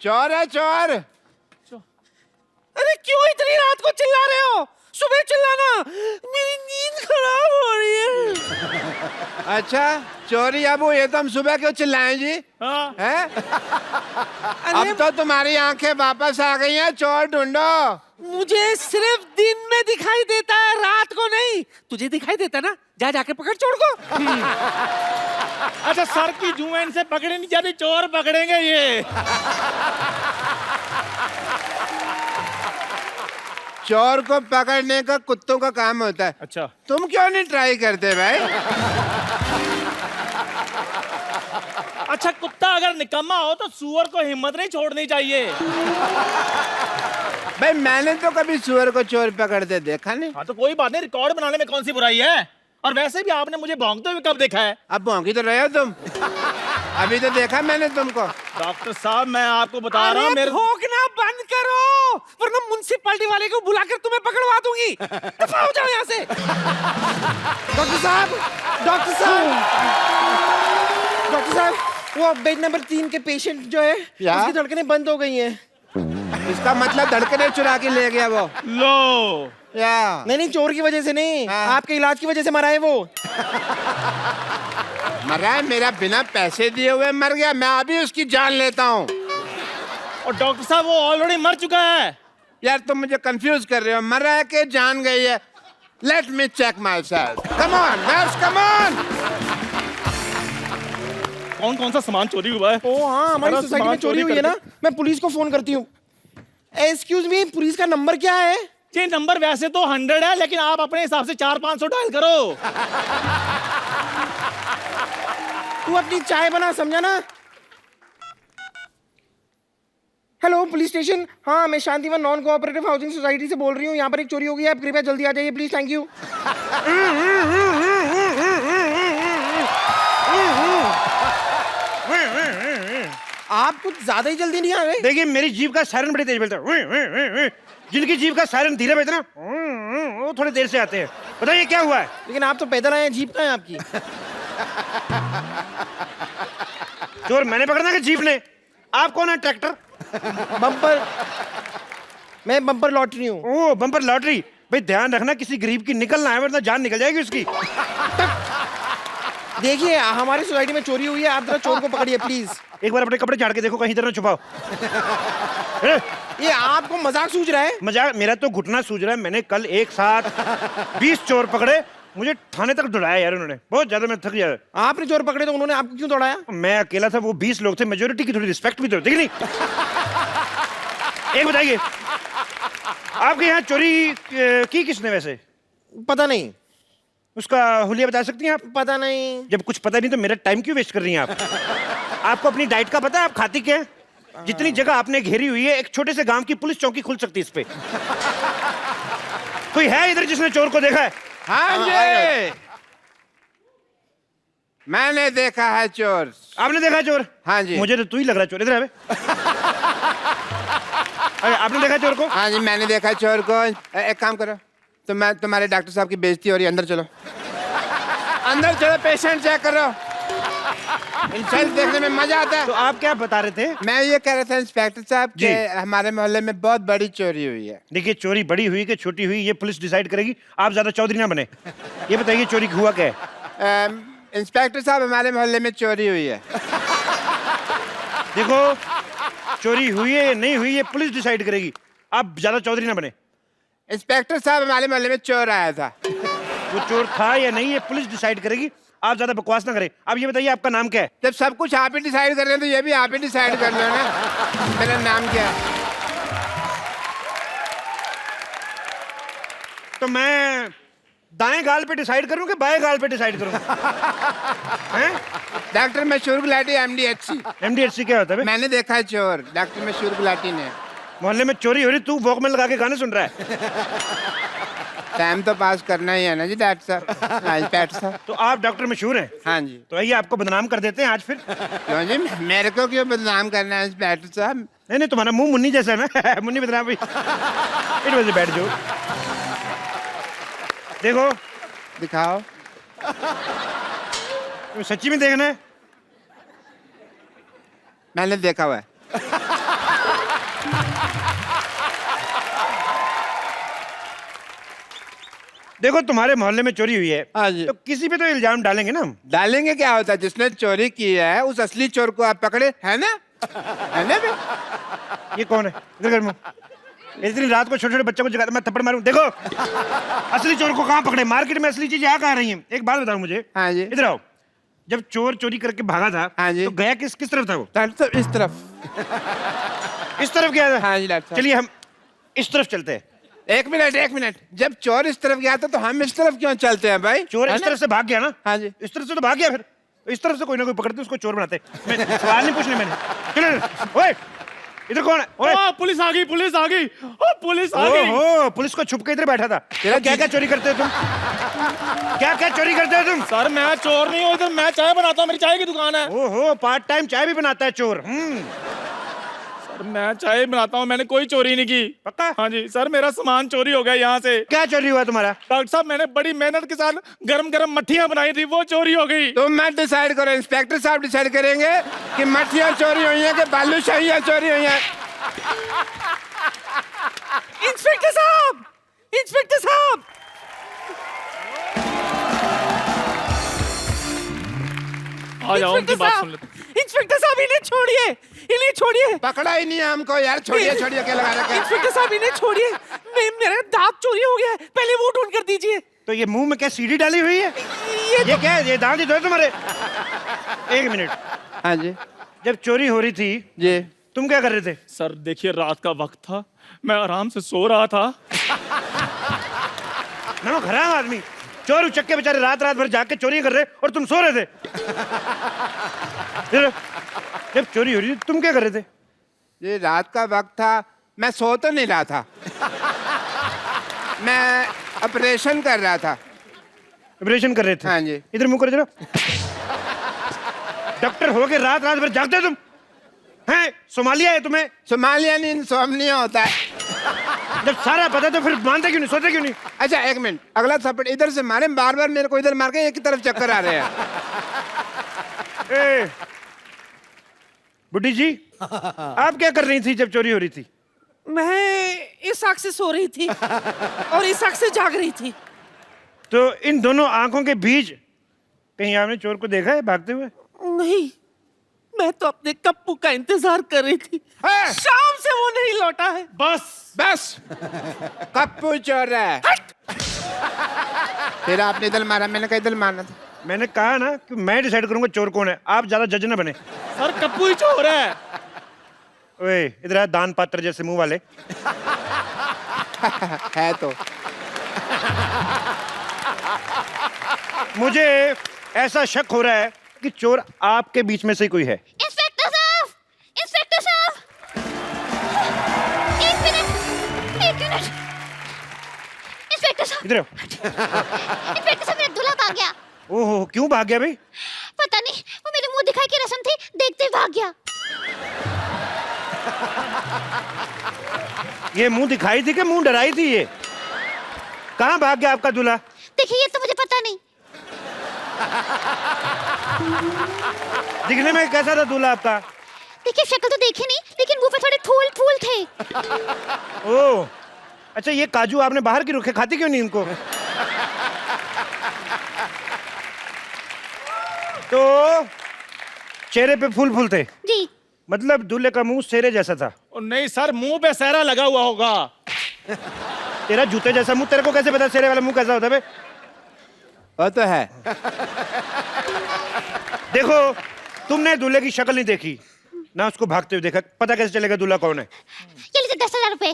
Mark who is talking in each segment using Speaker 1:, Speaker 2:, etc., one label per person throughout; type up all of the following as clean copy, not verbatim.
Speaker 1: चोर है चोर।
Speaker 2: अरे क्यों इतनी रात को चिल्ला रहे हो? सुबह चिल्लाना, मेरी नींद खराब हो रही है।
Speaker 1: अच्छा चोरी अबू, ये तो हम सुबह क्यों चिल्लाएं जी?
Speaker 3: हाँ।
Speaker 1: हैं? अब तो तुम्हारी आंखें वापस आ गई हैं, चोर ढूंढो।
Speaker 2: मुझे सिर्फ दिन में दिखाई देता है, रात को नहीं। तुझे दिखाई देता ना, जा जाके पकड़ चोर को।
Speaker 3: अच्छा सर की जुएं से पकड़े नहीं जाती, चोर पकड़ेंगे ये।
Speaker 1: चोर को पकड़ने का कुत्तों का काम होता है।
Speaker 3: अच्छा
Speaker 1: तुम क्यों नहीं ट्राई करते भाई?
Speaker 3: अच्छा, कुत्ता अगर निकम्मा हो तो सूअर को हिम्मत नहीं छोड़नी चाहिए।
Speaker 1: भाई मैंने तो कभी सुअर को चोर पकड़ते देखा नहीं।
Speaker 3: हाँ तो कोई बात नहीं, रिकॉर्ड बनाने में कौन सी बुराई है। और वैसे भी आपने मुझे भौंकते हुए कब देखा है?
Speaker 1: अब भौंकी तो रहे हो तुम। अभी तो देखा मैंने तुमको।
Speaker 3: डॉक्टर साहब मैं आपको बता रहा हूँ, मेरे
Speaker 2: भौंकना बंद करो, वरना म्युनिसिपैलिटी वाले को बुलाकर तुम्हें पकड़वा दूंगी। दफा हो जाओ यहाँ से। डॉक्टर साहब, डॉक्टर साहब, डॉक्टर साहब, वो बेड नंबर 3 के पेशेंट जो है, उसकी धड़कनें बंद हो गई हैं।
Speaker 1: इसका मतलब धड़कने चुरा के ले गया वो।
Speaker 3: लो
Speaker 1: या
Speaker 2: नहीं, चोर की वजह से नहीं,
Speaker 1: हाँ।
Speaker 2: आपके इलाज की वजह से मरा है वो।
Speaker 1: मरा है? मेरा बिना पैसे दिए हुए मर गया? मैं अभी उसकी जान लेता हूँ।
Speaker 3: और डॉक्टर साहब वो ऑलरेडी मर चुका है।
Speaker 1: यार तुम मुझे कंफ्यूज कर रहे हो, मरा है कि जान गई है? Let me check myself. Come on nurse, come on.
Speaker 3: कौन कौन सा सामान चोरी हुआ है?
Speaker 2: ओ हाँ, हमारी
Speaker 3: सारा
Speaker 2: सोसाइटी में
Speaker 3: सामान
Speaker 2: चोरी हुई है ना। मैं पुलिस को फोन करती हूँ। एक्सक्यूज मी, पुलिस का नंबर क्या है?
Speaker 3: ये नंबर वैसे तो 100 है, लेकिन आप अपने हिसाब से 400-500 डायल करो।
Speaker 2: तू अपनी चाय बना, समझा ना? Hello police station. हाँ, मैं Shantivan non cooperative housing society से बोल रही हूँ। यहाँ पर एक चोरी हो गई है, आप कृपया जल्दी आ जाइए प्लीज। Thank you. आप कुछ ज्यादा ही जल्दी नहीं आ रहे।
Speaker 4: देखिए मेरी जीभ का सायरन बड़ी तेज बजता है। जिनकी जीभ का सायरन धीरे बजता है ना, वो थोड़ी देर से आते हैं। बताइए क्या हुआ है?
Speaker 2: लेकिन आप तो पैदल आए हैं, जीप कहाँ है आपकी?
Speaker 4: चोर मैंने पकड़ना कि जीप ने? आप कौन है? ट्रैक्टर?
Speaker 2: बम्पर। मैं बम्पर लॉटरी हूँ।
Speaker 4: ओ बम्पर लॉटरी। भाई ध्यान रखना, किसी गरीब की निकलना है वरना जान निकल जाएगी उसकी।
Speaker 2: देखिए हमारी सोसाइटी में चोरी हुई है, आप जरा चोर को पकड़िए प्लीज।
Speaker 4: एक बार अपने कपड़े झाड़ के देखो, कहीं इधर ना छुपाओ।
Speaker 2: ये आपको मजाक सूझ रहा है?
Speaker 4: मजाक? मेरा तो घुटना सूझ रहा है। मैंने कल एक साथ 20 चोर पकड़े, मुझे थाने तक दौड़ाया यार उन्होंने। बहुत ज्यादा मैं थक गया।
Speaker 2: आपने चोर पकड़े तो उन्होंने आपको क्यों दौड़ाया?
Speaker 4: मैं अकेला था, वो 20 लोग थे। मेजोरिटी की थोड़ी रिस्पेक्ट भी तो होती है कि नहीं? एक बताइए, आपके यहाँ चोरी की किसने वैसे?
Speaker 2: पता नहीं।
Speaker 4: उसका हुलिया बता सकती हैं आप?
Speaker 2: पता नहीं।
Speaker 4: जब कुछ पता नहीं तो मेरा टाइम क्यों वेस्ट कर रही हैं आप? आपको अपनी डाइट का पता है? आप खाती क्या है? जितनी जगह आपने घेरी हुई है, एक छोटे से गांव की पुलिस चौकी खुल सकती है इस पे। कोई है इधर जिसने चोर को देखा है?
Speaker 1: हाँ जी, मैंने देखा है चोर।
Speaker 4: आपने देखा है चोर?
Speaker 1: हाँ जी।
Speaker 4: मुझे तो तू ही लग रहा है चोर। इधर आवे। अरे आपने देखा चोर को?
Speaker 1: हाँ जी मैंने देखा है चोर को। एक काम करो, तो मैं तुम्हारे डॉक्टर साहब की बेइज्जती हो रही है, अंदर चलो। अंदर चलो, पेशेंट चेक करो। इंसान देखने में मजा आता है।
Speaker 4: तो आप क्या बता रहे थे?
Speaker 1: मैं ये कह रहा था इंस्पेक्टर साहब
Speaker 4: जी।
Speaker 1: कि हमारे मोहल्ले में बहुत बड़ी चोरी हुई है।
Speaker 4: देखिए चोरी बड़ी हुई कि छोटी हुई ये पुलिस डिसाइड करेगी। आप ज्यादा चौधरी ना बने। ये बताइए चोरी हुआ क्या है?
Speaker 1: इंस्पेक्टर साहब हमारे मोहल्ले में चोरी हुई है।
Speaker 4: देखो चोरी हुई है या नहीं हुई ये पुलिस डिसाइड करेगी। आप ज्यादा चौधरी ना बने।
Speaker 1: इंस्पेक्टर साहब हमारे मोहल्ले में चोर आया था।
Speaker 4: वो चोर था या नहीं ये पुलिस डिसाइड करेगी। आप ज्यादा बकवास ना करें। आप ये बताइए आपका नाम क्या है?
Speaker 1: जब सब कुछ आप ही डिसाइड कर रहे हैं तो ये भी आप ही डिसाइड कर लो ना। मेरा नाम क्या है?
Speaker 4: तो मैं दाएं गाल पे डिसाइड करूं कि बाएं गाल पे डिसाइड करूं? हैं?
Speaker 1: डॉक्टर मशहूर गुलाटी MDHC।
Speaker 4: MDHC क्या होता है बे?
Speaker 1: मैंने देखा है चोर, डॉक्टर मशहूर गुलाटी ने।
Speaker 4: मोहल्ले में चोरी हो रही, तू वॉकमैन लगा के गाने सुन रहा है।
Speaker 1: टाइम तो पास करना ही है ना जी डॉक्टर साहब। हाँ इंस्पेक्टर साहब।
Speaker 4: तो आप डॉक्टर मशहूर हैं?
Speaker 1: हाँ जी।
Speaker 4: तो आइए आपको बदनाम कर देते हैं आज फिर।
Speaker 1: क्यों जी, मेरे को क्यों बदनाम करना है इंस्पेक्टर साहब?
Speaker 4: नहीं नहीं, तुम्हारा मुंह मुन्नी जैसा है ना। मुन्नी बदनाम भाई। It was a bad joke. देखो
Speaker 1: दिखाओ।
Speaker 4: सच्ची में देखना है?
Speaker 1: मैंने देखा हुआ है।
Speaker 4: देखो तुम्हारे मोहल्ले में चोरी हुई है,
Speaker 1: हाँ जी।
Speaker 4: तो किसी पे तो इल्जाम डालेंगे ना हम।
Speaker 1: डालेंगे क्या होता है, जिसने चोरी की है उस असली चोर को आप पकड़े, है ना? है ना बे?
Speaker 4: ये कौन है? इधर कर मुंह। इतनी रात को छोटे छोटे बच्चों को जगाता, मैं थप्पड़ मारूं। देखो असली चोर को कहाँ पकड़े? मार्केट में असली चीज यहाँ कहाँ रही है? एक बात बताओ मुझे।
Speaker 1: हाँ जी।
Speaker 4: इधर आओ। जब चोर चोरी करके भागा था,
Speaker 1: हाँ जी।
Speaker 4: तो गया किस किस तरफ था वो?
Speaker 1: तो इस तरफ।
Speaker 4: इस तरफ गया था।
Speaker 1: हाँ जी डॉक्टर साहब।
Speaker 4: चलिए हम इस तरफ चलते हैं।
Speaker 1: एक मिनट, जब चोर इस तरफ गया था तो हम इस तरफ क्यों चलते हैं भाई?
Speaker 4: चोर
Speaker 1: है
Speaker 4: इस
Speaker 1: ना?
Speaker 4: तरफ से भाग गया ना?
Speaker 1: हाँ जी।
Speaker 4: इस तरफ से तो भाग गया, फिर तो इस तरफ से कोई ना कोई पकड़ते उसको चोर बनाते। मैं सवाल नहीं पूछने मैंने। चलो ओए, इधर कौन है? ओए
Speaker 3: पुलिस आ गई, पुलिस आ गई, पुलिस आ गई।
Speaker 4: ओहो, पुलिस को छुप के इधर बैठा था।
Speaker 1: तेरा
Speaker 4: क्या क्या चोरी करते हो तुम? क्या क्या चोरी करते हो तुम?
Speaker 3: सर मैं चोर नहीं हूँ, इधर मैं चाय बनाता हूँ, मेरी चाय की दुकान है।
Speaker 4: ओहो, पार्ट टाइम चाय भी बनाता है चोर।
Speaker 3: सर मैं चाय बनाता हूँ, मैंने कोई चोरी नहीं की।
Speaker 4: पक्का?
Speaker 3: हाँ जी सर, मेरा सामान चोरी हो गया यहाँ से।
Speaker 4: क्या चोरी हुआ तुम्हारा?
Speaker 3: डॉक्टर साहब मैंने बड़ी मेहनत के साथ गरम गरम मट्ठियाँ बनाई थी, वो चोरी हो गई।
Speaker 1: तुम मत डिसाइड करो, इंस्पेक्टर साहब डिसाइड करेंगे कि मट्ठियाँ चोरी हुई हैं कि बालूशाहियाँ चोरी हुई हैं।
Speaker 2: इंस्पेक्टर साहब, इंस्पेक्टर साहब,
Speaker 3: आ जाओ उनकी बात सुन लेते।
Speaker 2: इंस्पेक्टर साहब इन्हें छोड़िए, इन्हें छोड़िए।
Speaker 1: पकड़ा ही नहीं है हमको यार, छोड़िए क्या लगा रखा है?
Speaker 2: इंस्पेक्टर साहब इन्हें छोड़िए, मेरा दांत चोरी हो गया है, पहले वो ढूंढ कर दीजिए।
Speaker 4: तो ये मुंह में क्या सीढ़ी डाली हुई है? ये क्या है? ये दांत ही तो है तुम्हारे। एक मिनट,
Speaker 1: हाँ जी
Speaker 4: जब चोरी हो रही थी
Speaker 1: जी।
Speaker 4: तुम क्या कर रहे थे?
Speaker 3: सर देखिए रात का वक्त था, मैं आराम से सो रहा था।
Speaker 4: ना खराब आदमी, चोर उचक्के बेचारे रात रात भर जाग के चोरी कर रहे और तुम सो रहे थे। जब चोरी हो रही थी तुम क्या कर रहे थे?
Speaker 1: ये रात का वक्त था, मैं सो तो नहीं रहा था, मैं ऑपरेशन कर रहा था।
Speaker 4: ऑपरेशन कर रहे थे?
Speaker 1: हाँ जी।
Speaker 4: इधर मुंह कर जरा। डॉक्टर हो के रात रात भर जागते हो तुम? हैं? सोमालिया है तुम्हें?
Speaker 1: सोमालिया नहीं, इंसोम्निया होता है।
Speaker 4: जब सारा पता तो फिर मानते क्यों नहीं, सोते क्यों नहीं?
Speaker 1: अच्छा एक मिनट, अगला थप्पड़ इधर से मारे, बार बार मेरे को इधर मार के एक ही तरफ चक्कर आ रहे हैं।
Speaker 4: ए, बुड्ढी जी आप क्या कर रही थी जब चोरी हो रही थी?
Speaker 2: मैं इस आंख से सो रही थी और इस आंख से जाग रही थी।
Speaker 4: तो इन दोनों आंखों के बीच कहीं आपने चोर को देखा है भागते हुए?
Speaker 2: नहीं, मैं तो अपने कप्पू का इंतजार कर रही थी।
Speaker 1: है?
Speaker 2: शाम से वो नहीं लौटा है।
Speaker 1: बस कप्पू चोर है। फिर आपने इधर मारा, मैंने कहा इधर मारना था।
Speaker 4: मैंने कहा ना कि मैं डिसाइड करूंगा चोर कौन है, आप ज्यादा जज न बने।
Speaker 3: सर कप्पू ही चोर है।
Speaker 4: ओए इधर आ, दान पात्र जैसे मुंह वाले।
Speaker 1: है तो।
Speaker 4: मुझे ऐसा शक हो रहा है कि चोर आपके बीच में से कोई है।
Speaker 5: इंस्पेक्टर साहब, इंस्पेक्टर साहब, एक मिनट, इंस्पेक्टर साहब,
Speaker 4: इधर आओ।
Speaker 5: इंस्पेक्टर साहब मेरा दूल्हा भाग गया।
Speaker 4: ओहो, क्यों भाग गया भाई?
Speaker 5: पता नहीं, वो मेरे मुंह दिखाई की रस्म थी, देखते ही भाग गया।
Speaker 4: ये मुंह दिखाई थी कि मुंह डराई थी? ये कहाँ भाग गया आपका दूल्हा?
Speaker 5: देखिए ये तो मुझे पता नहीं।
Speaker 4: दिखने में कैसा था दूल्हा आपका?
Speaker 5: देखिए शक्ल तो देखी नहीं, लेकिन मुंह पे थोड़े फूल फूल थे।
Speaker 4: ओह अच्छा, ये काजू आपने बाहर की रुखे, खाती क्यों नहीं इनको? तो चेहरे पे फूल फूल थे,
Speaker 5: जी,
Speaker 4: मतलब दूल्हे का मुंह सेरे जैसा था।
Speaker 3: नहीं सर, मुंह पे सहरा लगा हुआ होगा।
Speaker 4: तेरा जूते जैसा मुंह, तेरे को कैसे पता सेरे वाला मुंह कैसा होता है बे?
Speaker 1: वो तो है।
Speaker 4: देखो तुमने दूल्हे की शक्ल नहीं देखी ना, उसको भागते हुए देखा, पता कैसे चलेगा दूल्हा कौन है?
Speaker 5: ये लीजिए 10,000 रुपए।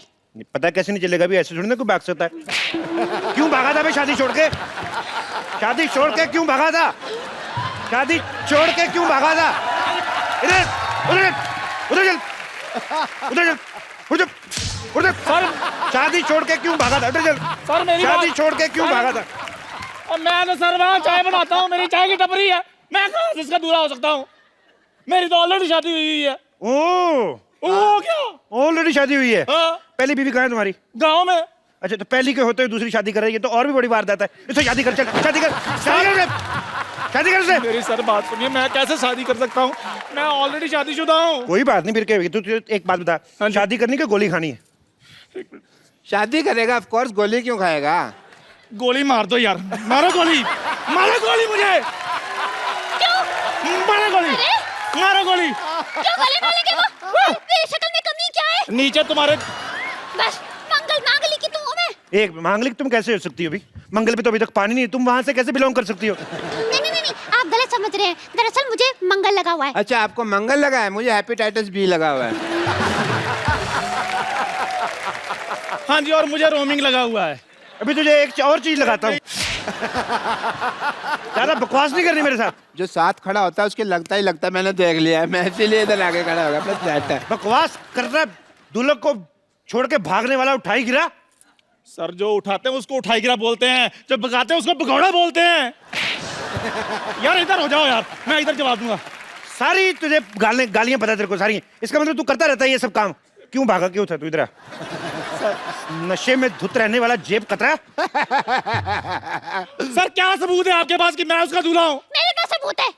Speaker 4: पता कैसे नहीं चलेगा भी, ऐसे थोड़ी ना कोई भाग सकता है। क्यों भागा था बे शादी छोड़ के? शादी छोड़ के क्यों भागा था? शादी छोड़ के क्यों भागा था? इधर उधर उधर चल, उधर चल, उधर उधर।
Speaker 3: सर
Speaker 4: शादी छोड़ के क्यों भागा था? उधर चल।
Speaker 3: सर मेरी
Speaker 4: शादी
Speaker 3: बात-
Speaker 4: छोड़ के क्यों
Speaker 3: सर-
Speaker 4: भागा था?
Speaker 3: और मैं तो सर वहाँ चाय बनाता हूँ, मेरी चाय की टपरी है, मैं कहाँ से इसका दूल्हा हो सकता हूँ? मेरी तो ऑलरेडी शादी हुई है। ओ क्या?
Speaker 4: ऑलरेडी शादी हुई है?
Speaker 3: हाँ,
Speaker 4: पहली बीवी कहाँ है तुम्हारी?
Speaker 3: गाँव में।
Speaker 4: अच्छा, तो पहली के होते हुए दूसरी शादी कर रही है, तो और भी बड़ी वारदात है। इससे शादी कर, चल शादी कर, शादी कर, शादी कर से।
Speaker 3: मेरी सर बात सुनिए, मैं कैसे शादी कर सकता हूँ? मैं ऑलरेडी शादीशुदा हूँ।
Speaker 4: कोई बात नहीं, फिर क्या होगी? तू एक बात बता,
Speaker 3: हाँ जी।
Speaker 4: शादी करनी कि गोली खानी है?
Speaker 1: शादी करेगा ऑफ कोर्स, गोली क्यों खाएगा?
Speaker 3: गोली मार दो यार, मारो गोली मुझे, मारो गोली, मारो गोली।
Speaker 5: क्यों गले मारेंगे वो? मेरी शक्ल में कमी क्या है?
Speaker 3: नीचे तुम्हारे
Speaker 5: बस मंगल मांगली की तुम हो मैं।
Speaker 4: एक मांगलिक तुम कैसे हो सकती हो अभी? मंगल पे तो अभी तक पानी नहीं है, तुम वहां से कैसे बिलोंग कर सकती हो?
Speaker 5: नहीं, आप गलत समझ रहे हैं। दरअसल मुझे मंगल लगा हुआ है।
Speaker 1: अच्छा, आपको मंगल लगा है, मुझे हेपेटाइटिस बी लगा हुआ है।
Speaker 3: हाँ जी, और मुझे रोमिंग लगा हुआ है।
Speaker 4: अभी तुझे एक और चीज लगाता हूँ। ज्यादा बकवास नहीं करनी मेरे साथ।
Speaker 1: जो साथ खड़ा होता है उसके लगता ही लगता है, मैंने देख लिया है। मैं इसीलिए इधर आके खड़ा होगा, अपना फ्लैट है।
Speaker 4: बकवास करना, दूल्हे को छोड़ के भागने वाला उठाई गिरा।
Speaker 3: सर, जो उठाते हैं उसको उठाई गिरा बोलते हैं, जो भगाते हैं उसको भगौड़ा बोलते हैं। यार इधर हो जाओ यार, मैं इधर जवाब दूंगा।
Speaker 4: सारी तुझे गालियां पता है तेरे को सारी। इसका मतलब तू करता रहता है ये सब काम। क्यों भागा, क्यों था तू इधर? नशे में धुत रहने वाला जेब कतरा।
Speaker 3: सर, क्या सबूत है आपके पास कि मैं उसका दूल्हा हूँ?
Speaker 5: मेरे पास सबूत है।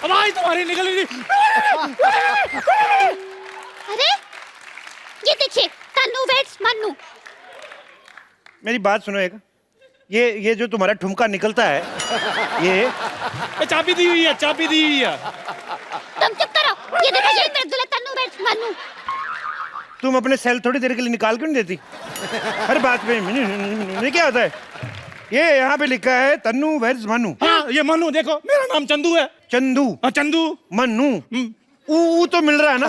Speaker 3: आवाज तुम्हारी निकल रही।
Speaker 5: अरे ये देखिए, तन्नू वेट्स मन्नू।
Speaker 4: मेरी बात सुनो एक, ये जो तुम्हारा ठुमका निकलता है, ये
Speaker 3: चाबी दी हुई है, चाबी दी हुई है।
Speaker 5: तुम चुप करो। ये देखो, ये मेरे दूल्हे तन्नू वेट्स मन्नू।
Speaker 4: तुम अपने सेल थोड़ी देर के लिए निकाल क्यों नहीं देती? हर बात में ये क्या होता है? ये यहाँ पे लिखा है तन्नू वेट्स मन्नू।
Speaker 3: हाँ, ये मन्नू देखो, मेरा नाम चंदू है।
Speaker 4: चंदू?
Speaker 3: हाँ, चंदू।
Speaker 4: मन्नू? ऊ तो मिल रहा है ना।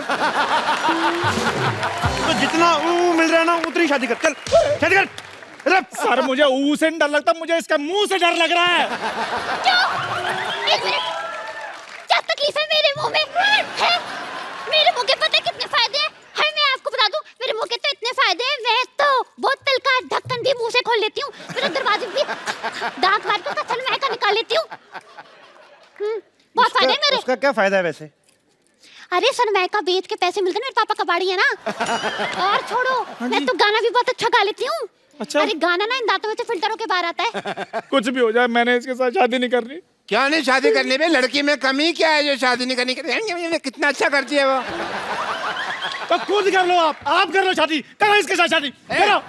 Speaker 4: तो जितना ऊ मिल रहा है ना, उतनी शादी कर। चल शादी कर।
Speaker 3: सर, मुझे ऊ से डर लगता, मुझे इसका मुंह से डर लग रहा है।
Speaker 5: एक मिनट, क्या तकलीफ है मेरे मुंह में? है? मेरे मुंह के पता है कितने फायदे हैं? है, मैं आपको बता दूं, मेरे मुंह के तो इतने फायदे हैं, मैं तो बोतल का ढक्कन भी मुंह से खोल लेती हूँ, मेरे दरवाजे भी दांत मार के फसल महका निकाल लेती हूँ। बहुत फायदे हैं मेरे।
Speaker 4: उसका क्या फायदा है वैसे?
Speaker 5: अरे सनमाइका बेच के पैसे मिलते हैं, मेरे पापा कबाड़ी है ना। और छोड़ो, मैं तो गाना भी बहुत अच्छा गा लेती हूँ।
Speaker 3: अच्छा?
Speaker 5: अरे गाना ना इन दांतों में से फिल्टर होके बाहर आता है।
Speaker 3: कुछ भी हो जाए, मैंने इसके साथ शादी नहीं करनी।
Speaker 1: क्या नहीं शादी करने में? लड़की में कमी क्या है जो शादी नहीं करनी? कितना अच्छा करती है वो।
Speaker 3: तो खुद कर लो, आप कर लो शादी, करो इसके साथ शादी करो।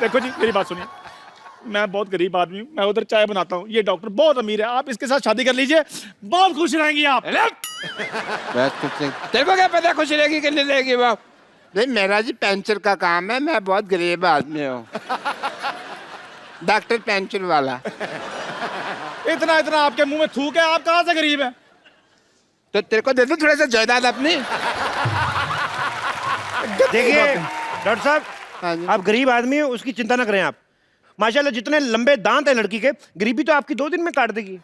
Speaker 3: देखो जी, मेरी बात सुनिए, मैं बहुत गरीब आदमी हूँ, मैं उधर चाय बनाता हूँ, ये डॉक्टर बहुत अमीर है, आप इसके साथ शादी कर लीजिए, बहुत खुश रहेंगी आप।
Speaker 1: तेरे को क्या पता खुश रहेगी कि नहीं रहेगी वो? नहीं, मेरा जी पेंचर का काम है, मैं बहुत गरीब आदमी हूँ। डॉक्टर पेंचर वाला।
Speaker 3: इतना आपके मुंह में थूक है, आप कहाँ से गरीब है?
Speaker 1: तो तेरे को दे दूं थोड़ा सा जायदाद अपनी?
Speaker 4: देखिए डॉक्टर
Speaker 1: हाँ
Speaker 4: साहब,
Speaker 1: जी।
Speaker 4: आप गरीब आदमी हैं, उसकी चिंता ना करें आप। माशाल्लाह जितने लंबे दांत हैं लड़की के, गरीबी तो आपकी 2 दिन में काट देगी।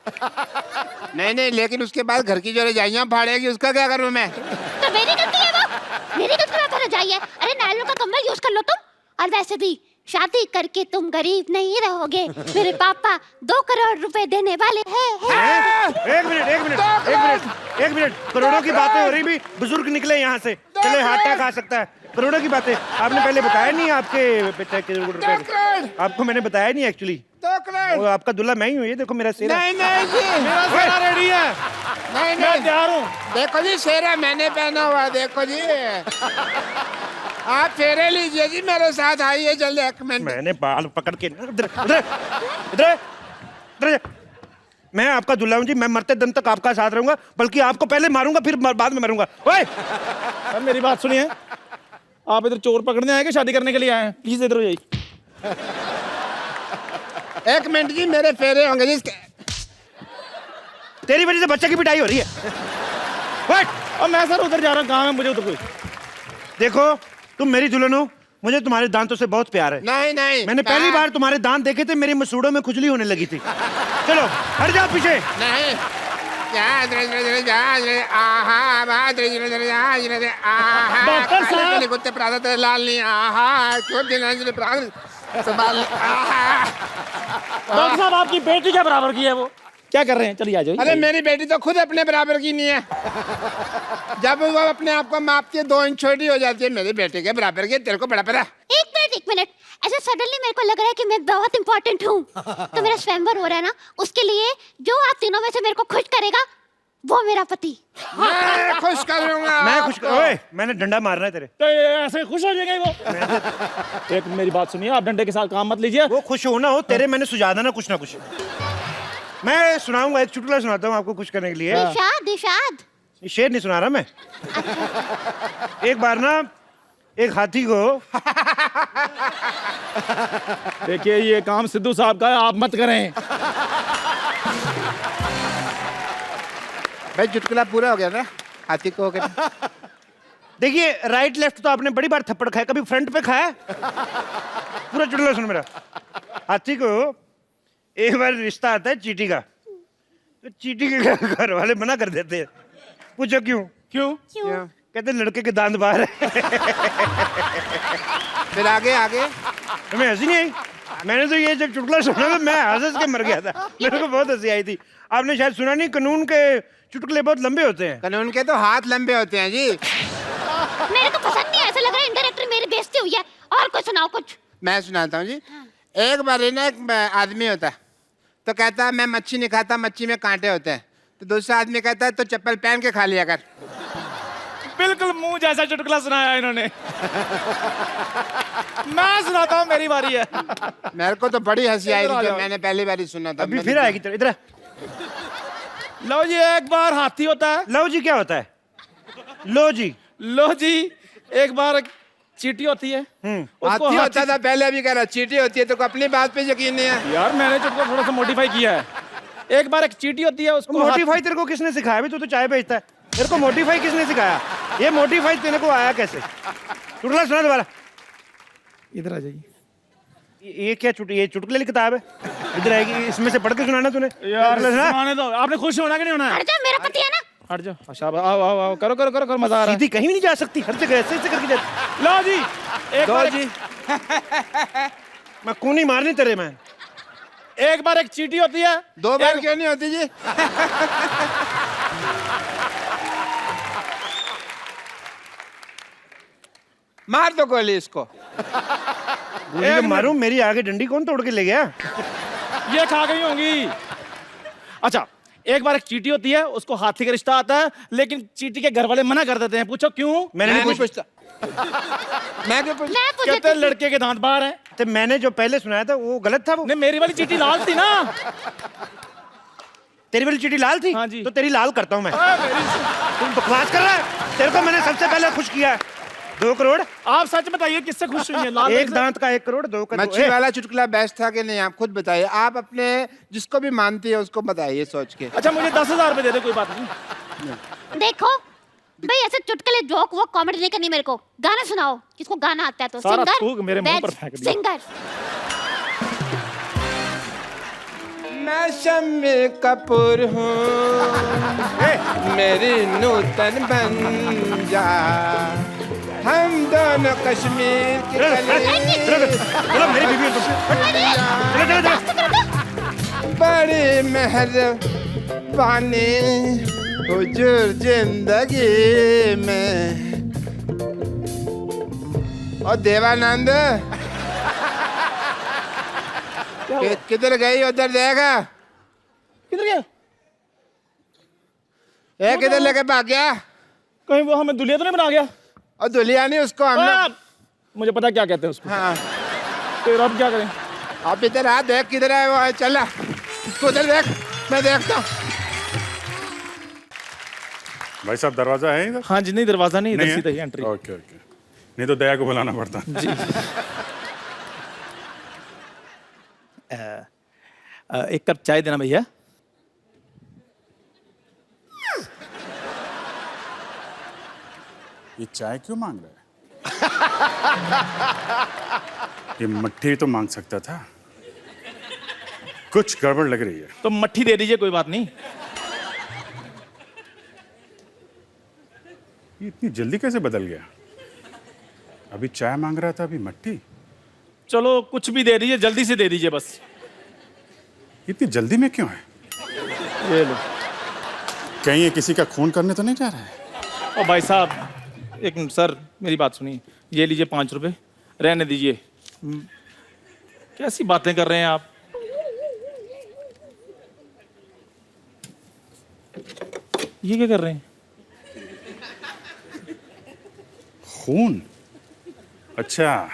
Speaker 1: नहीं, लेकिन उसके बाद घर की जो रजाइयाँ फाड़ेगी, उसका क्या करूँ मैं?
Speaker 5: तो मेरी गलती है वो, मेरी गलती है फिर जाइए। अरे नायलॉन का कंबल यूज कर लो तुम। और वैसे भी शादी करके तुम गरीब नहीं रहोगे, मेरे पापा 2 करोड़ रुपए देने वाले हैं।
Speaker 4: एक मिनट, करोड़ों की बातें हो रही भी, बुजुर्ग निकले यहाँ से, चले हार्ट अटैक आ सकता है। करोड़ों की बातें आपने पहले बताया नहीं, आपके बेटे के रुपए आपको मैंने बताया नहीं एक्चुअली।
Speaker 1: 2 करोड़?
Speaker 4: आपका दूल्हा मैं ही हूँ, ये देखो मेरा सेरा।
Speaker 1: नहीं जी,
Speaker 3: मेरा सारा रेडी है,
Speaker 1: नहीं
Speaker 3: मैं तैयार हूँ।
Speaker 1: देखो जी, सेरा मैंने पहना हुआ, देखो जी। आप फेरे लीजिए जी, मेरे साथ आइए जल्दी। 1 मिनट।
Speaker 4: मैंने बाल पकड़ के इधर मैं आपका दूल्हा हूँ जी, मैं मरते दम तक आपका साथ रहूंगा, बल्कि आपको पहले मारूंगा फिर बाद में मरूंगा। ओए
Speaker 3: सर, मेरी बात सुनिए, आप इधर चोर पकड़ने आए कि शादी करने के लिए आए हैं? प्लीज इधर हो जाइए।
Speaker 1: 1 मिनट जी, मेरे फेरे होंगे जी।
Speaker 4: तेरी वजह से बच्चे की पिटाई हो रही है। What?
Speaker 3: और मैं सर उधर जा रहा हूँ, काम है मुझे उधर कोई।
Speaker 4: देखो तुम मेरी दुल्हन हो, मुझे तुम्हारे दांतों से बहुत प्यार है।
Speaker 1: नहीं,
Speaker 4: मैंने पहली बार तुम्हारे दांत देखे थे, मेरी मसूड़ों में खुजली होने लगी थी। चलो हट जाओ पीछे।
Speaker 1: नहीं,
Speaker 3: डॉक्टर साहब,
Speaker 1: कुत्ते प्रातः लाल नहीं,
Speaker 3: डॉक्टर साहब, आपकी बेटी के बराबर की है वो, क्या कर रहे हैं? चलिए आ जाइए।
Speaker 1: अरे मेरी बेटी तो खुद अपने बराबर की नहीं है। जब वो अपने आप को मापती है 2 इंच छोटी हो जाती है, मेरी बेटी के बराबर की। तेरे को बड़ा पता?
Speaker 5: एक मिनट, ऐसे सडनली मेरे को लग रहा है कि मैं बहुत इंपॉर्टेंट हूँ। तो मेरा स्वयंवर हो रहा है ना, उसके लिए जो आप तीनों में से मेरे को खुश करेगा, वो मेरा पति।
Speaker 1: मैं खुश करूंगा
Speaker 4: मैं खुश
Speaker 1: आपको।
Speaker 4: ओए मैंने डंडा मारना है तेरे।
Speaker 3: तो ये ऐसे खुश हो जाएगा वो। एक मेरी बात सुनिए, आप डंडे के साथ काम मत लीजिए।
Speaker 4: वो खुश हो ना हो, तेरे मैंने सुझा देना कुछ ना कुछ। मैं सुनाऊंगा, एक चुटकुला सुनाता हूँ आपको खुश करने के लिए।
Speaker 5: इरशाद इरशाद।
Speaker 4: शेर नहीं सुना रहा मैं। एक बार ना एक हाथी को
Speaker 3: देखिए ये काम सिद्धू साहब का है, आप मत करें।
Speaker 1: भाई चुटकुला पूरा हो गया ना, हाथी को हो गया।
Speaker 4: देखिए राइट लेफ्ट तो आपने बड़ी बार थप्पड़ खाया, कभी फ्रंट पे खाया? पूरा चुटकुला सुन मेरा। हाथी को एक बार रिश्ता आता है चींटी का, तो चींटी के घर वाले मना कर देते हैं। पूछो क्यों?
Speaker 3: क्यों?
Speaker 5: क्यों?
Speaker 4: कहते लड़के के दांत बाहर है।
Speaker 1: फिर आगे आगे
Speaker 4: तुम्हें हंसी नहीं आई? मैंने तो ये जब चुटकुला सुना तो मैं हंस के मर गया था, मेरे को बहुत हंसी आई थी। आपने शायद सुना नहीं, कानून के चुटकुले बहुत लंबे होते हैं।
Speaker 1: कानून के तो हाथ लंबे होते हैं जी।
Speaker 5: मेरे को पसंद नहीं है, ऐसा लग रहा है इनडायरेक्टली मेरी बेइज्जती हुई है। और कुछ सुनाओ कुछ।
Speaker 1: मैं सुनाता हूँ जी। एक बार ना एक आदमी होता है, तो कहता है मैं मच्छी नहीं खाता, मच्छी में कांटे होते हैं। तो दूसरा आदमी कहता है तो चप्पल पहन के खा लिया कर।
Speaker 3: बिल्कुल मुंह जैसा चुटकुला सुनाया इन्होंने। मैं सुनाता हूँ, मेरी बारी है।
Speaker 1: मेरे को तो बड़ी हंसी आई
Speaker 3: इधर आ
Speaker 1: थी जब
Speaker 3: जाओ।
Speaker 1: मैंने पहली बार ही सुना था।
Speaker 4: अभी फिर आएगी तेरे इधर।
Speaker 3: लो जी, एक बार हाथी होता है।
Speaker 4: लो जी क्या होता है? लो जी।
Speaker 3: लो जी, एक बार एक चींटी होती है। उसको
Speaker 1: हाथी होता था पहले, अभी कह रहा चींटी होती है, तो अपनी बात पे यकीन नहीं है।
Speaker 3: यार मैंने चुटकुला थोड़ा सा मॉडिफाई किया है। एक बार एक चींटी होती है, उसको
Speaker 4: मोटिफाई तेरे को किसने सिखाया? अभी तू तो चाय बेचता है, तेरे को मोटिफाई किसने सिखाया? ये मोटिफाई तेरे को आया कैसे? चुटकुला सुना दोबारा।
Speaker 3: इधर आ जाइए।
Speaker 4: ये क्या ये चुटकुले की किताब है? इधर आएगी, इसमें से पढ़ के सुनाना तूने।
Speaker 3: यार
Speaker 4: चुटकुला सुना।
Speaker 3: सुनाने दो, आपने खुश होना कि नहीं होना?
Speaker 5: हट जा, मेरा पति है ना।
Speaker 3: हट जाओ। अच्छा आओ आओ आओ, करो करो करो करो, मजा आ रहा है।
Speaker 4: सीधी कहीं भी नहीं जा सकती, हर जगह ऐसे ऐसे करके जाती।
Speaker 3: लो जी, एक
Speaker 1: दो
Speaker 3: बार
Speaker 1: जी।
Speaker 4: मैं कूनी मारनी तेरे में।
Speaker 3: एक बार एक चींटी होती है।
Speaker 1: दो बार क्यों नहीं होती जी? मार दो गोली इसको।
Speaker 4: गोली जब मारूं, मेरी आगे डंडी कौन तोड़ के ले गया?
Speaker 3: ये खा गई होंगी। अच्छा, एक बार एक चींटी होती है, उसको हाथी का रिश्ता आता है, लेकिन चींटी के घर वाले मना कर देते हैं। पूछो क्यों?
Speaker 4: मैंने
Speaker 1: मैं
Speaker 4: नहीं
Speaker 1: नहीं
Speaker 4: पूछा।
Speaker 1: पूछता। मैं क्यों पूछ?
Speaker 5: मैं पूछ
Speaker 3: कहते हैं लड़के के दांत बाहर हैं।
Speaker 4: तो मैंने जो पहले सुनाया था वो गलत था। वो
Speaker 3: नहीं, मेरी वाली चींटी लाल थी ना।
Speaker 4: तेरी वाली चिट्ठी लाल थी।
Speaker 3: हाँ जी।
Speaker 4: तो तेरी लाल करता हूं मैं। तुम बकवास कर रहा है। तेरे को मैंने सबसे पहले खुश किया है। 2 करोड़।
Speaker 3: आप सच बताइए किससे खुश हुई है? लाल
Speaker 4: एक दांत का 1 करोड़, 2 का 2।
Speaker 1: मच्छी वाला चुटकुला बेस्ट था कि नहीं, आप खुद बताइए। आप अपने जिसको भी मानती है उसको बताइए सोच के।
Speaker 3: अच्छा मुझे 10,000 रुपए दे दे, कोई बात नहीं।
Speaker 5: देखो भाई, ऐसे चुटकुले जोक वो कॉमेडी नहीं करनी मेरे को। गाना सुनाओ, किसको गाना आता है तो।
Speaker 3: सारा
Speaker 5: सिंगर
Speaker 3: थूक मेरे मुंह पर फेंक दिया।
Speaker 5: सिंगर।
Speaker 1: मैं शम्मी कपूर हूँ, मेरी नूतन बन जा, हम दोनों कश्मीर की
Speaker 4: चलो मेरी बीवी है तुम। चलो चलो चलो।
Speaker 1: बड़ी मेहरबानी हुजूर जिंदगी में। और देवानंद किधर गई? उधर देखा।
Speaker 3: किधर गया?
Speaker 1: ये किधर लेके भाग गया?
Speaker 3: कहीं वो हमें दुलिया तो नहीं बना गया?
Speaker 1: और दुलिया नहीं उसको हमने।
Speaker 3: मुझे पता क्या कहते हैं उसको।
Speaker 1: हाँ,
Speaker 3: तो अब क्या करें?
Speaker 1: आप इधर आ, देख किधर है वो। चला तू उधर देख, मैं देखता हूँ।
Speaker 6: भाई साहब दरवाजा है इधर?
Speaker 3: हाँ जी, नहीं दरवाजा नहीं, इधर
Speaker 6: नहीं
Speaker 3: सीधा ही
Speaker 6: है?
Speaker 3: एंट्री।
Speaker 6: ओके ओके, नहीं तो दया को बुलाना पड़ता।
Speaker 3: एक कप चाय देना भैया।
Speaker 6: ये चाय क्यों मांग रहा है? ये मट्ठी तो मांग सकता था। कुछ गड़बड़ लग रही है।
Speaker 3: तो मट्ठी दे दीजिए, कोई बात नहीं।
Speaker 6: ये इतनी जल्दी कैसे बदल गया? अभी चाय मांग रहा था, अभी मट्ठी।
Speaker 3: चलो कुछ भी दे दीजिए, जल्दी से दे दीजिए बस।
Speaker 6: इतनी जल्दी में क्यों है?
Speaker 3: ये लो।
Speaker 6: कहीं ये किसी का खून करने तो नहीं जा रहा है?
Speaker 3: ओ भाई साहब, एक मिनट सर, मेरी बात सुनिए। ये लीजिए 5 रुपए, रहने दीजिए। कैसी बातें कर रहे हैं आप? ये क्या कर रहे हैं?
Speaker 6: खून? अच्छा,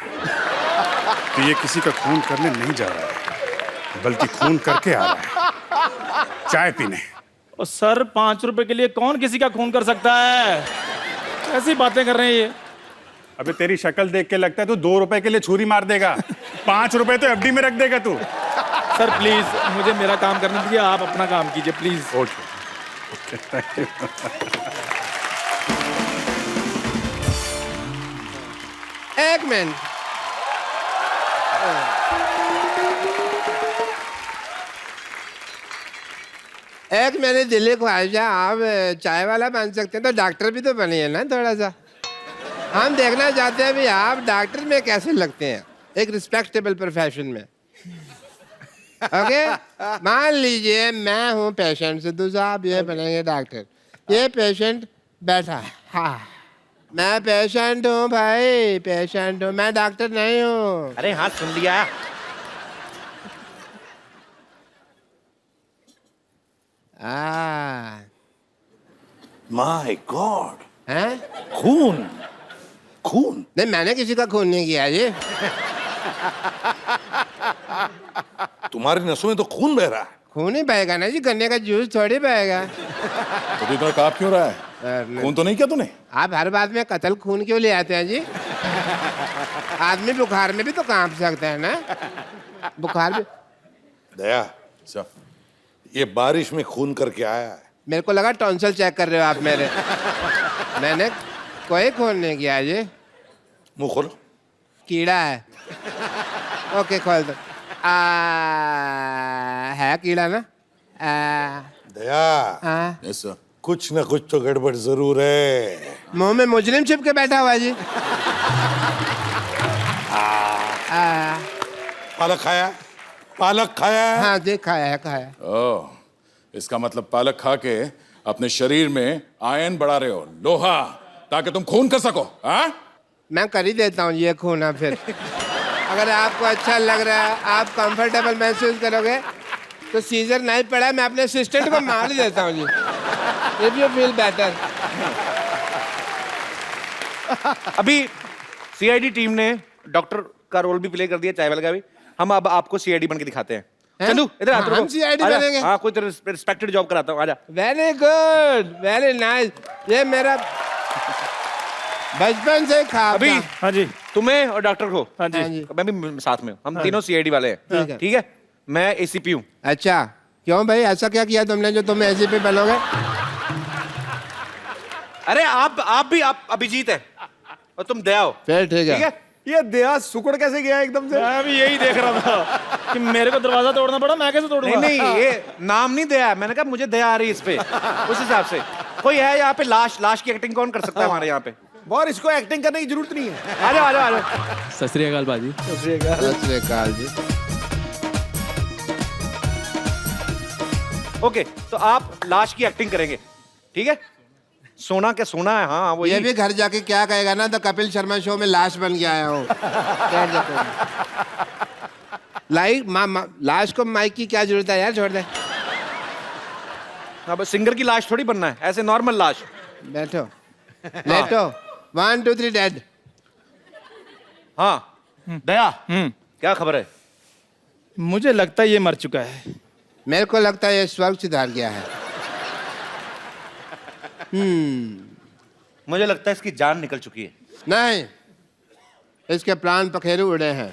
Speaker 6: तो ये किसी का खून करने नहीं जा रहा है, बल्कि खून करके आ रहा है चाय पीने।
Speaker 3: और सर 5 रुपए के लिए कौन किसी का खून कर सकता है? ऐसी बातें कर रहे हैं ये।
Speaker 6: अबे तेरी शक्ल देख के लगता है तू 2 रुपए के लिए छुरी मार देगा, 5 रुपए तो एफडी में रख देगा तू।
Speaker 3: सर प्लीज मुझे मेरा काम करने दीजिए, आप अपना काम कीजिए प्लीज।
Speaker 6: Okay, thank you.
Speaker 1: एक मिनट, एक मेरे दिल्ली ख्वाहिश है, आप चाय वाला बन सकते हैं तो डॉक्टर भी तो बनिए ना थोड़ा सा। हम देखना चाहते हैं भी आप डॉक्टर में कैसे लगते हैं, एक रिस्पेक्टेबल प्रोफेशन में। ओके, मान लीजिए मैं हूँ पेशेंट, सिद्धू साहब ये बनेंगे डॉक्टर। ये पेशेंट बैठा है, हाँ मैं पेशेंट हूँ भाई, पेशेंट हूँ, मैं डॉक्टर नहीं हूँ।
Speaker 4: अरे हाँ सुन लिया।
Speaker 7: माय गॉड,
Speaker 1: हैं?
Speaker 7: खून खून।
Speaker 1: नहीं मैंने किसी का खून नहीं किया जी।
Speaker 7: तुम्हारी नसों में तो खून बह रहा है।
Speaker 1: खून ही बहेगा ना जी, गन्ने का जूस थोड़ी बहेगा।
Speaker 7: तो इतना काप क्यों रहा है? खून तो नहीं किया तूने?
Speaker 1: आप हर बात में कतल खून क्यों ले आते हैं जी? आदमी बुखार में भी तो कांप सकता है ना, बुखार भी।
Speaker 7: दया, ये बारिश में खून करके आया है।
Speaker 1: मेरे को लगा टॉन्सिल चेक कर रहे हो आप मेरे। मैंने कोई खून नहीं किया जी।
Speaker 7: मुंह खोलो।
Speaker 1: कीड़ा है। ओके खोल दो। है कीड़ा ना?
Speaker 7: दया, कुछ ना कुछ तो गड़बड़ जरूर है।
Speaker 1: मुंह में मुजरिम छिप के बैठा हुआ है जी।
Speaker 7: पालक खाया? पालक खाया है?
Speaker 1: हाँ जी खाया है, खाया।
Speaker 8: ओह, इसका मतलब पालक खा के अपने शरीर में आयन बढ़ा रहे हो, लोहा, ताकि तुम खून कर सको। हाँ?
Speaker 1: मैं कर ही देता हूँ ये खून। अब फिर अगर आपको अच्छा लग रहा है, आप कंफर्टेबल महसूस करोगे तो सीजर नहीं पड़ा, मैं अपने असिस्टेंट को मार ही देता हूँ जी। If you feel better.
Speaker 4: अभी सीआईडी टीम ने डॉक्टर का रोल भी प्ले कर दिया, चाय वाले का भी। हम अब आपको सीआईडी बन के दिखाते हैं। चंदू इधर आ,
Speaker 1: हम CID बनेंगे?
Speaker 4: हाँ, कोई रिस्पेक्टेड जॉब कराता हूँ, आजा।
Speaker 1: Very good, very nice. ये मेरा बचपन से ख्वाब
Speaker 4: अभी
Speaker 1: था।
Speaker 3: हाँ जी,
Speaker 4: तुम्हें और डॉक्टर को,
Speaker 3: हाँ जी,
Speaker 1: हाँ जी।
Speaker 4: मैं भी साथ में हूँ। हम तीनों सीआईडी वाले
Speaker 1: ठीक है।
Speaker 4: हैं, ठीक है? मैं एसीपी हूँ।
Speaker 1: अच्छा क्यों भाई, ऐसा क्या किया तुमने जो तुम ऐसे पे बनोगे?
Speaker 4: अरे आप भी अभिजीत है और तुम दया हो।
Speaker 1: फिर ठीक है।
Speaker 3: ये दया सुकड़ कैसे गया एकदम से? मैं भी यही देख रहा था कि मेरे को दरवाजा तोड़ना पड़ा, मैं कैसे तोड़ूंगा?
Speaker 4: नहीं ये नाम नहीं दया है, मैंने कहा मुझे दया आ रही है इस पे, उस हिसाब से। कोई है यहाँ पे लाश की एक्टिंग कौन कर सकता है हमारे यहाँ पे?
Speaker 2: और इसको एक्टिंग करने की जरूरत नहीं है।
Speaker 4: आ जाओ।
Speaker 9: सत श्री अकाल बाजी।
Speaker 1: सत श्री अकाल जी।
Speaker 4: ओके, तो आप लाश की एक्टिंग करेंगे, ठीक है? सोना क्या सोना है, हाँ वो
Speaker 1: ये भी घर जाके क्या कहेगा ना, तो कपिल शर्मा शो में लाश बन के आया हूँ। लाश को माइक की क्या जरूरत है यार, छोड़ दे।
Speaker 4: अब सिंगर की लाश थोड़ी बनना है, ऐसे नॉर्मल लाश।
Speaker 1: बैठो लेटो, 1 2 3 डेड।
Speaker 4: हाँ दया, क्या खबर है?
Speaker 3: मुझे लगता है ये मर चुका है।
Speaker 1: मेरे को लगता है ये स्वर्ग सिधार गया है।
Speaker 4: मुझे लगता है इसकी जान निकल चुकी है।
Speaker 1: नहीं, इसके प्राण पखेरु उड़े हैं।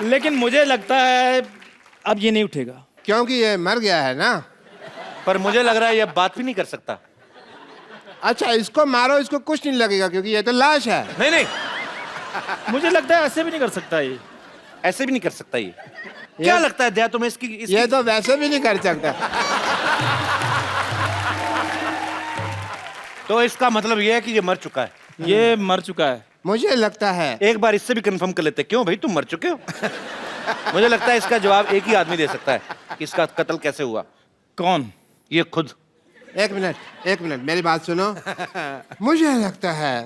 Speaker 3: लेकिन मुझे लगता है अब ये नहीं उठेगा।
Speaker 1: क्योंकि ये मर गया है ना।
Speaker 4: पर मुझे लग रहा है ये बात भी नहीं कर सकता।
Speaker 1: अच्छा इसको मारो, इसको कुछ नहीं लगेगा क्योंकि ये तो लाश है।
Speaker 4: नहीं,
Speaker 3: मुझे लगता है ऐसे भी नहीं कर सकता ये।
Speaker 4: ऐसे भी नहीं कर सकता ये। क्या लगता है दया तुम्हें इसकी
Speaker 1: ये तो वैसे भी नहीं कर सकता।
Speaker 4: तो इसका मतलब ये है कि ये मर चुका है।
Speaker 3: ये मर चुका है।
Speaker 1: मुझे लगता है
Speaker 4: एक बार इससे भी कंफर्म कर लेते हैं। क्यों भाई, तुम मर चुके हो? मुझे लगता है इसका जवाब एक ही आदमी दे सकता है कि इसका कत्ल कैसे हुआ।
Speaker 3: कौन?
Speaker 4: ये खुद।
Speaker 1: एक मिनट मेरी बात सुनो। मुझे लगता है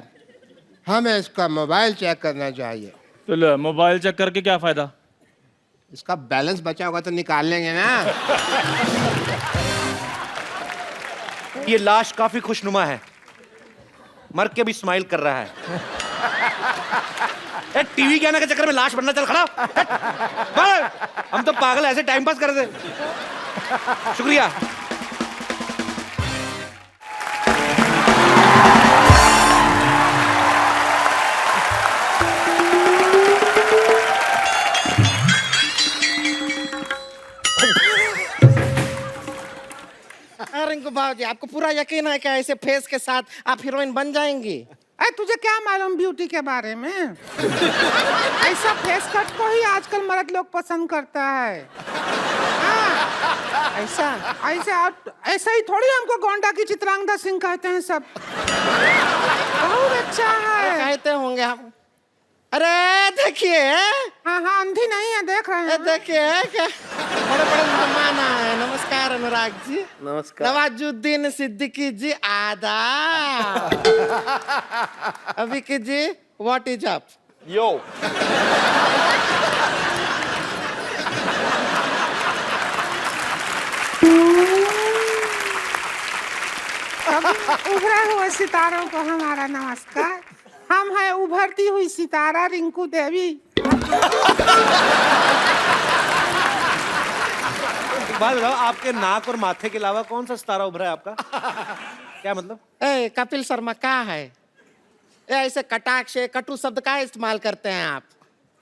Speaker 1: हमें इसका मोबाइल चेक करना चाहिए।
Speaker 3: तो लो, मोबाइल चेक करके क्या फायदा?
Speaker 1: इसका बैलेंस बचा होगा तो निकाल लेंगे ना।
Speaker 4: ये लाश काफी खुशनुमा है, मर के भी स्माइल कर रहा है। टीवी के आने के चक्कर में लाश बनना, चल खड़ा। हम तो पागल ऐसे टाइम पास कर दे। शुक्रिया।
Speaker 2: रिंकू भाजी, आपको पूरा यकीन है कि ऐसे फेस के साथ आप हीरोइन बन जाएंगी?
Speaker 9: अरे तुझे क्या मालूम ब्यूटी के बारे में? ऐसा फेस कट को ही आजकल मर्द लोग पसंद करता है। हाँ,
Speaker 2: ऐसा
Speaker 9: ऐसा ही थोड़ी हमको गोंडा की चित्रांगदा सिंह कहते हैं सब। बहुत अच्छा है।
Speaker 2: कहते होंगे हम। अरे देखिए,
Speaker 9: हाँ हाँ, अंधी नहीं है, देख रहे हैं।
Speaker 2: देखिए बड़े बड़े मेहमान आए। नमस्कार अनुराग जी।
Speaker 10: नमस्कार।
Speaker 2: नवाजुद्दीन सिद्दीकी जी, आदाब। अभिकी जी, व्हाट इज अप?
Speaker 10: यो।
Speaker 9: उभरे हुए सितारों को हमारा नमस्कार। हम हैं उभरती हुई सितारा रिंकू देवी।
Speaker 4: बात बताओ, आपके नाक और माथे के अलावा कौन सा सितारा उभरा है आपका? क्या मतलब?
Speaker 2: ए कपिल शर्मा, क्या है ऐसे कटाक्ष कटु शब्द का इस्तेमाल करते हैं आप?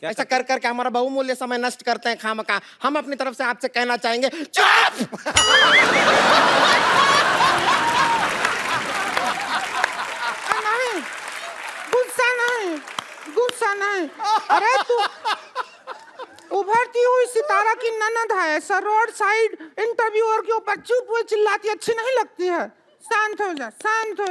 Speaker 2: ऐसा कर करके हमारा बहुमूल्य समय नष्ट करते हैं खामखा। हम अपनी तरफ से आपसे कहना चाहेंगे, चुप।
Speaker 9: नहीं, गुस्सा नहीं। अरे तू उभरती हुई सितारा की ननद है, ऐसा रोड साइड इंटरव्यूअर के ऊपर चुप हुए चिल्लाती अच्छी नहीं लगती है। शांत हो जा। शांत हो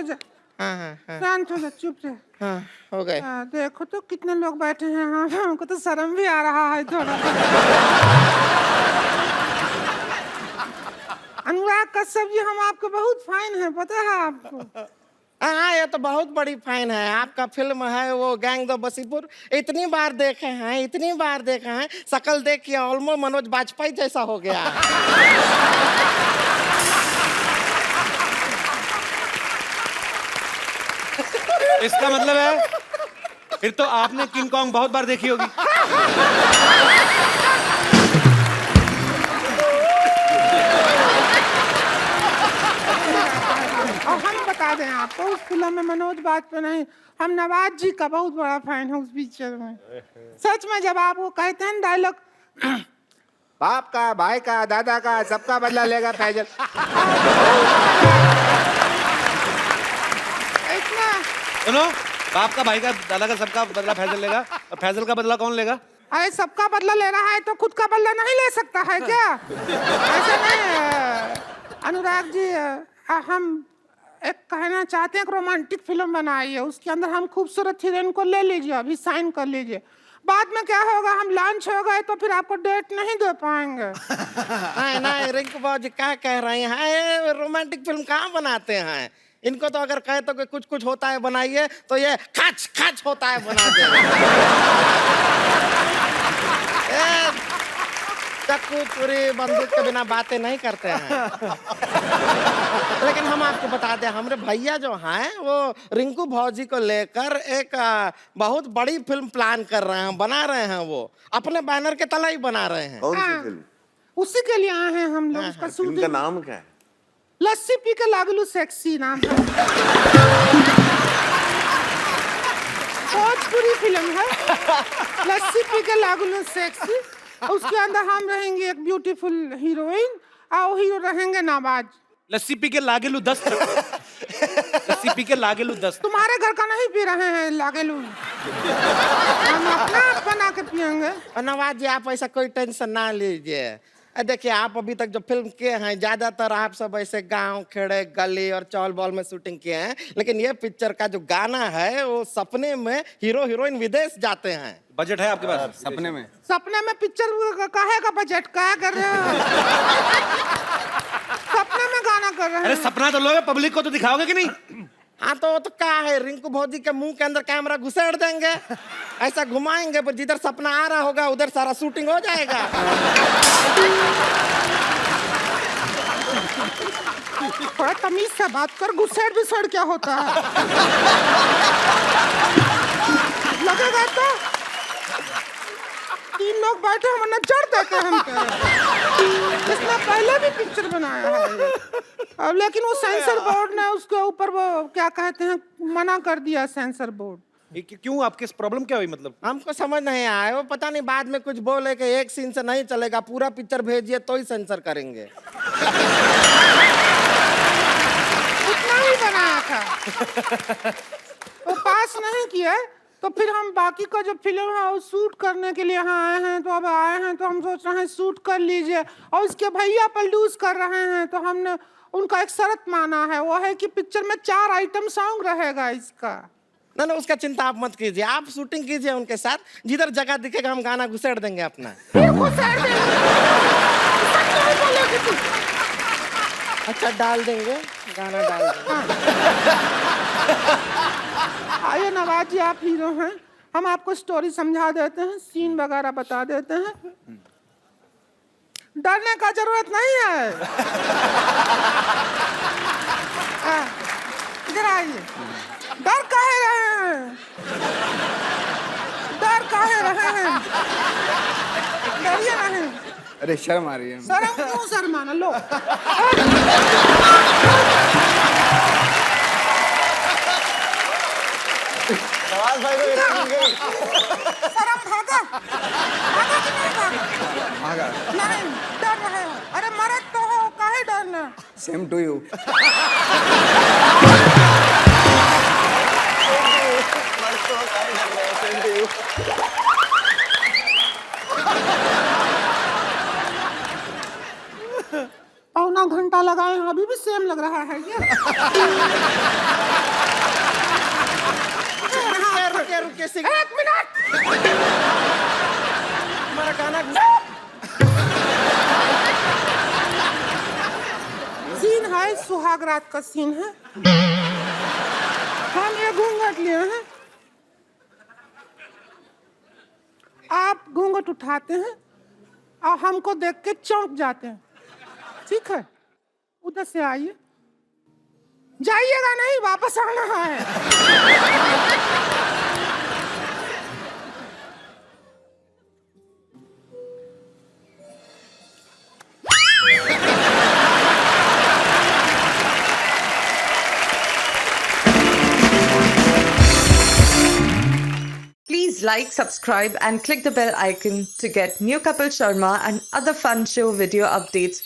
Speaker 9: जा, चुप रह।
Speaker 2: हाँ, हो गए।
Speaker 9: देखो तो कितने लोग बैठे हैं। हाँ, हमको तो शर्म भी आ रहा है थोड़ा। अनुराग कश्यप जी, हम आपको बहुत फाइन है, पता है आपको?
Speaker 2: हाँ, ये तो बहुत बड़ी फैन है। आपका फिल्म है वो गैंग ऑफ वसीपुर, इतनी बार देखे हैं, शकल देख के ऑलमोस्ट मनोज बाजपेयी जैसा हो गया।
Speaker 4: इसका मतलब है फिर तो आपने किंग कॉन्ग बहुत बार देखी होगी।
Speaker 9: और हम बता दें आपको, उस फिल्म में मनोज बाजपेयी नहीं, हम नवाज जी का बहुत बड़ा फैन है उस पिक्चर में। सच में जब आप वो कहते हैं डायलॉग,
Speaker 1: बाप का, भाई का, दादा का, सबका बदला लेगा फैजल।
Speaker 9: इतना
Speaker 4: सुनो, बाप का, भाई का, दादा का, सबका बदला फैजल लेगा, और फैजल का बदला कौन लेगा?
Speaker 9: अरे सबका बदला ले रहा है तो खुद का बदला नहीं ले सकता है क्या? ऐसा नहीं अनुराग जी, हम एक कहना चाहते हैं, एक रोमांटिक फिल्म बनाई है, उसके अंदर हम खूबसूरत हीरोइन को ले लीजिए, अभी साइन कर लीजिए। बाद में क्या होगा, हम लॉन्च हो गए तो फिर आपको डेट नहीं दे पाएंगे।
Speaker 2: नहीं रिंकू बाबू क्या कह रहे हैं? रोमांटिक फिल्म कहाँ बनाते हैं? इनको तो अगर कहे तो कि कुछ कुछ होता है बनाइए, तो ये खच खच होता है बना दे। चक्कू चूरी बंदूक के बिना बातें नहीं करते हैं। लेकिन हम आपको बता दें, हमारे भैया जो हैं वो रिंकू भौजी को लेकर एक बहुत बड़ी फिल्म प्लान कर रहे हैं, बना रहे हैं। वो अपने बैनर के तले ही बना रहे हैं।
Speaker 10: कौन सी फिल्म?
Speaker 9: उसी के लिए आए हैं हम लोग। उसका
Speaker 10: फिल्म का नाम क्या है?
Speaker 9: लस्सी पी के लागलू सेक्सी नाम है। भोजपुरी फिल्म है, लस्सी पी के लागलू सेक्सी। उसके अंदर हम रहेंगे एक ब्यूटीफुल हीरोइन और हीरो रहेंगे नवाज।
Speaker 4: लस्सी पी के लागेलू 10। लस्सी पी के लागेलू 10।
Speaker 9: तुम्हारे घर का नहीं पी रहे हैं लागेलू, हम अपना बना के पियेंगे।
Speaker 2: और नवाज जी, आप ऐसा कोई टेंशन ना लीजिए। देखिए, आप अभी तक जो फिल्म किए हैं ज्यादातर आप सब ऐसे गांव खेड़े गली और चौल बॉल में शूटिंग किए हैं, लेकिन ये पिक्चर का जो गाना है वो सपने में हीरो हीरोइन विदेश जाते हैं।
Speaker 4: बजट है आपके पास?
Speaker 10: सपने में
Speaker 9: पिक्चर काहे का बजट क्या कर रहे हो? सपने में गाना कर रहे हैं।
Speaker 4: अरे सपना तो लोगे, पब्लिक को तो दिखाओगे कि नहीं?
Speaker 2: हाँ, तो क्या है, रिंकू भौजी के मुंह के अंदर कैमरा घुसेड़ देंगे, ऐसा घुमाएंगे, पर जिधर सपना आ रहा होगा उधर सारा शूटिंग हो जाएगा।
Speaker 9: थोड़ा तमीज से बात कर, गुस्सेड़ बिसड़ क्या होता है? लगेगा तो 3 लोग बैठे हम न चढ़ देते हम पे। इसने पहले भी पिक्चर बनाया है अब, लेकिन वो सेंसर बोर्ड ने उसके ऊपर वो क्या कहते हैं मना कर दिया, सेंसर बोर्ड।
Speaker 4: क्यों, आपकी प्रॉब्लम क्या हुई मतलब?
Speaker 2: हमको समझ नहीं आया, वो पता नहीं बाद में कुछ बोले कि एक सीन से नहीं चलेगा, पूरा पिक्चर भेजिए तो ही सेंसर करेंगे।
Speaker 9: उतना ही बनाया था, वो पास नहीं किया, तो फिर हम बाकी का जो फिल्म है वो शूट करने के लिए यहाँ आए हैं। तो अब आए हैं तो हम सोच रहे हैं शूट कर लीजिए, और उसके भैया प्रोड्यूस कर रहे हैं, तो हमने उनका एक शर्त माना है, वो है कि पिक्चर में 4 आइटम सॉन्ग रहेगा इसका।
Speaker 2: ना उसका चिंता आप मत कीजिए, आप शूटिंग कीजिए उनके साथ, जिधर जगह दिखेगा हम गाना घुसेड़ देंगे अपना।
Speaker 9: फिर घुसेड़ देंगे। नहीं बोलेगी तू।
Speaker 2: अच्छा डाल देंगे, गाना डाल देंगे।
Speaker 9: आइए नवाज जी, आप हीरो हैं, हम आपको स्टोरी समझा देते हैं, सीन वगैरह बता देते हैं, डरने का जरूरत नहीं है। इधर आइए। डर काहे रहे हैं? डर काहे रहे हैं? डरिए नहीं।
Speaker 10: अरे शर्म आ रही है।
Speaker 9: शर्म क्यों शर्माना, लो। शर्म भागा, भागा कि नहीं भागा?
Speaker 10: भागा।
Speaker 9: नहीं, डर रहे हो। अरे मरद तो हो, काहे डरना?
Speaker 10: Same to you.
Speaker 9: पौना घंटा लगाए हैं, अभी भी सेम लग रहा है क्या?
Speaker 2: रुके रुके
Speaker 9: एक मिनट।
Speaker 2: हमारा गाना
Speaker 9: सीन है, सुहाग रात का सीन है। हम ये घूंघट लिए हैं, आप घूंघट उठाते हैं और हमको देख के चौंक जाते हैं, ठीक है? उधर से आइए, जाइएगा नहीं, वापस आना है।
Speaker 11: Please like, subscribe and click the bell icon to get new Kapil Sharma and other fun show video updates